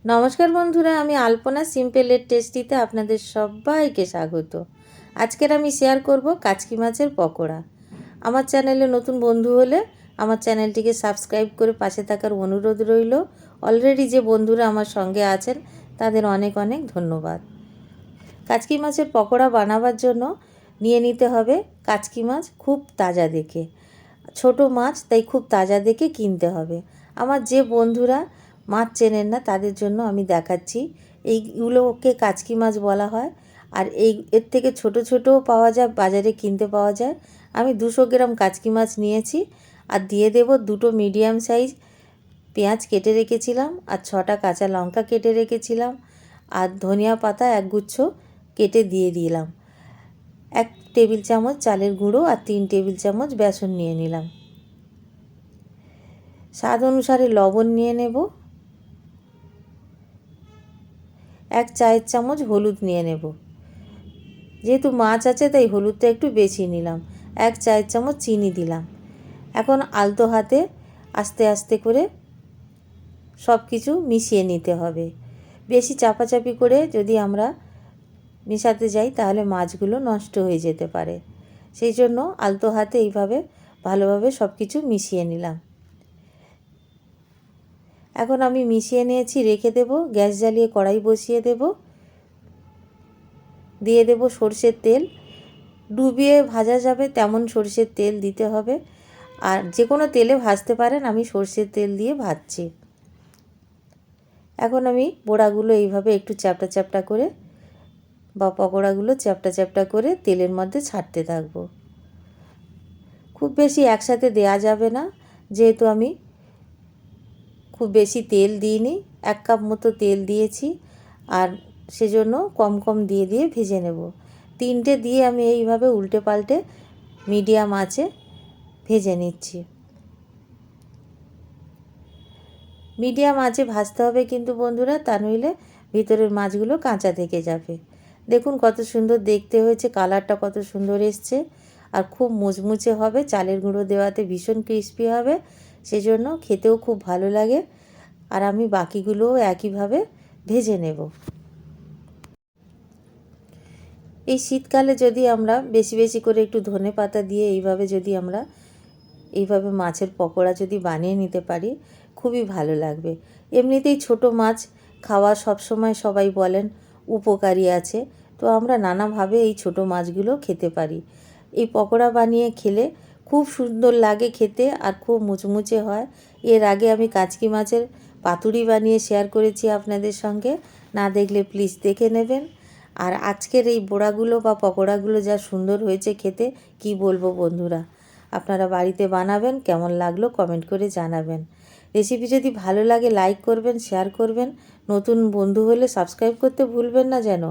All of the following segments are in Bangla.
নমস্কার বন্ধুরা, আমি আলপনা সিম্পল এর টেস্টিতে আপনাদের সবাইকে স্বাগত। আজকের আমি শেয়ার করব কাচকি মাছের পকোড়া। আমার চ্যানেলে নতুন বন্ধু হলে আমার চ্যানেলটিকে সাবস্ক্রাইব করে পাশে থাকার অনুরোধ রইল। অলরেডি যে বন্ধুরা আমার সঙ্গে আছেন তাদের অনেক অনেক ধন্যবাদ। কাচকি মাছের পকোড়া বানাবার জন্য নিয়ে নিতে হবে কাচকি মাছ, খুব তাজা দেখে। ছোট মাছ, তাই খুব তাজা দেখে কিনতে হবে। আমার যে বন্ধুরা মাছ চেনেন না তাদের জন্য আমি দেখাচ্ছি। এইগুলোকে কাচকি মাছ বলা হয়। আর এর থেকে ছোট ছোটও পাওয়া যায়, বাজারে কিনতে পাওয়া যায়। আমি 200 গ্রাম কাচকি মাছ নিয়েছি আর দিয়ে দেব 2টো মিডিয়াম সাইজ পেঁয়াজ কেটে রেখেছিলাম, আর 6টা কাঁচা লঙ্কা কেটে রেখেছিলাম, আর ধনিয়া পাতা একগুচ্ছ কেটে দিয়ে দিলাম। 1 টেবিল চামচ চালের গুঁড়ো আর 3 টেবিল চামচ বেসন নিয়ে নিলাম। স্বাদ অনুসারে লবণ নিয়ে নেব। 1 চায়ের চামচ হলুদ নিয়ে নেব। যেহেতু মাছ আছে তাই হলুদটা একটু বেশি নিলাম। 1 চায়ের চামচ চিনি দিলাম। এখন আলতো হাতে আস্তে আস্তে করে সব কিছু মিশিয়ে নিতে হবে। বেশি চাপাচাপি করে যদি আমরা মেশাতে যাই তাহলে মাছগুলো নষ্ট হয়ে যেতে পারে। সেই জন্য আলতো হাতে এইভাবে ভালোভাবে সব কিছু মিশিয়ে নিলাম। এখন আমি মিশিয়ে নিয়েছি, রেখে দেব। গ্যাস জ্বালিয়ে কড়াই বসিয়ে দেব। দিয়ে দেব সরষের তেল। ডুবিয়ে ভাজা যাবে তেমন সরষের তেল দিতে হবে। আর যে কোনো তেলে ভাজতে পারেন, আমি সরষের তেল দিয়ে ভাজছি। এখন আমি বড়াগুলো এইভাবে একটু চ্যাপটা চ্যাপটা করে বা পকোড়াগুলো চ্যাপটা চ্যাপটা করে তেলের মধ্যে ছাড়তে থাকবো। খুব বেশি একসাথে দেয়া যাবে না, যেহেতু আমি খুব বেশি তেল দিইনি। 1 কাপ মতো তেল দিয়েছি, আর সেজন্য কম কম দিয়ে দিয়ে ভেজে নেব। 3টে দিয়ে আমি এইভাবে উল্টে পাল্টে মিডিয়াম আঁচে ভেজে নিচ্ছি। মিডিয়াম আঁচে ভাজতে হবে কিন্তু বন্ধুরা, তা নইলে ভিতরের মাছগুলো কাঁচা থেকে যাবে। দেখুন কত সুন্দর দেখতে হয়েছে, কালারটা কত সুন্দর এসছে, আর খুব মুচমুচে হবে। চালের গুঁড়ো দেওয়াতে ভীষণ ক্রিস্পি হবে, সেজন্য খেতেও খুব ভালো লাগে। আর আমি বাকিগুলোও একইভাবে ভেজে নেব। এই শীতকালে যদি আমরা বেশি বেশি করে একটু ধনেপাতা দিয়ে এইভাবে মাছের পকোড়া যদি বানিয়ে নিতে পারি, খুবই ভালো লাগবে। এমনিতেই ছোট মাছ খাওয়া সবসময় সবাই বলেন উপকারী আছে, তো আমরা নানাভাবে এই ছোট মাছগুলো খেতে পারি। এই পকোড়া বানিয়ে খেলে খুব সুন্দর লাগে খেতে, আর খুব মুচমুচে হয়। এর আগে আমি কাচকি মাছের পাতুরি বানিয়ে শেয়ার করেছি আপনাদের সঙ্গে, না দেখলে প্লিজ দেখে নেবেন। আর আজকের এই বড়াগুলো বা পকোড়াগুলো যা সুন্দর হয়েছে খেতে, কি বলবো বন্ধুরা। আপনারা বাড়িতে বানাবেন, কেমন লাগলো কমেন্ট করে জানাবেন। রেসিপি যদি ভালো লাগে লাইক করবেন, শেয়ার করবেন। নতুন বন্ধু হলে সাবস্ক্রাইব করতে ভুলবেন না যেন।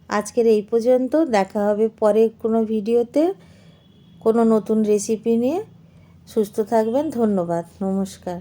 আজকের এই পর্যন্ত, দেখা হবে পরে কোনো ভিডিওতে কোনো নতুন রেসিপি নিয়ে। সুস্থ থাকবেন, ধন্যবাদ, নমস্কার।